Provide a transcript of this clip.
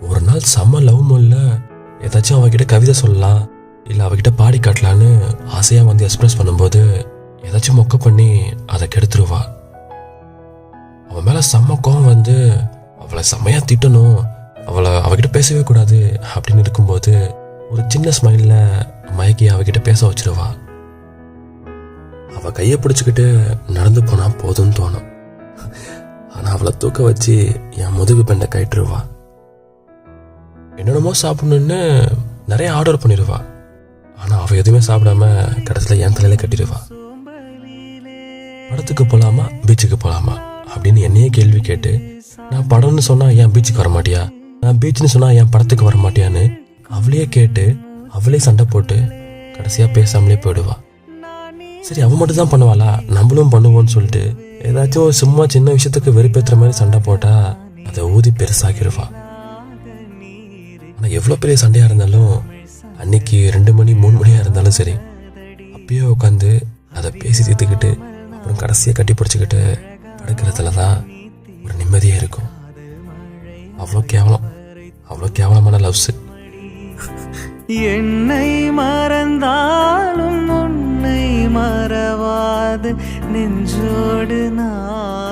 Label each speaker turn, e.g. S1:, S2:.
S1: ஒரு நாள் செம்ம லவ் மூல்ல ஏதாச்சும் அவகிட்ட கவிதை சொல்லலாம் இல்லை அவகிட்ட பாடி காட்டலான்னு ஆசையாக வந்து எக்ஸ்பிரஸ் பண்ணும்போது ஏதாச்சும் மொக்க பண்ணி அதை கெடுத்துருவா. அவன் மேலே செம்ம கோவம் வந்து அவளை செம்மையாக திட்டணும், அவகிட்ட பேசவே கூடாது அப்படின்னு இருக்கும்போது ஒரு சின்ன ஸ்மைலில் மயக்கி அவகிட்ட பேச வச்சிருவா. அவள் கையை பிடிச்சிக்கிட்டு நடந்து போனால் போதும்னு தோணும். ஆனால் அவளை தூக்க வச்சு என் முதுகு பெண்டை கயிட்டுருவா. என்னென்னமோ சாப்பிடணுன்னு நிறைய ஆர்டர் பண்ணிடுவா. ஆனால் அவள் எதுவுமே சாப்பிடாம கடைசியில் என் தலையில கட்டிடுவா. படத்துக்கு போகலாமா பீச்சுக்கு போகலாமா அப்படின்னு என்னையே கேள்வி கேட்டு, நான் படம்னு சொன்னால் ஏன் பீச்சுக்கு வர மாட்டியா, நான் பீச்சுன்னு சொன்னால் ஏன் படத்துக்கு வர மாட்டியான்னு அவளையே கேட்டு அவளே சண்டை போட்டு கடைசியாக பேசாமலே போயிடுவா. சரி, அவன் மட்டும் தான் பண்ணுவாளா, நம்மளும் பண்ணுவோன்னு சொல்லிட்டு ஏதாச்சும் சும்மா சின்ன விஷயத்துக்கு வெறுப்பேற்றுற மாதிரி சண்டை போட்டா அதை ஊதி பெருசாகிடுவா. ஆனால் எவ்வளோ பெரிய சண்டையாக இருந்தாலும் அன்னைக்கு 2 மணி 3 மணியாக இருந்தாலும் சரி, அப்பயே உட்காந்து அதை பேசி தீர்த்துக்கிட்டு அப்புறம் கடைசியாக கட்டி பிடிச்சிக்கிட்டு படுக்கிறதுல தான் ஒரு நிம்மதியாக இருக்கும். அவ்வளோ கேவலமான லவ்ஸு.
S2: என்னை மறந்தாலும் உன்னை மறவாது நெஞ்சோடு நான்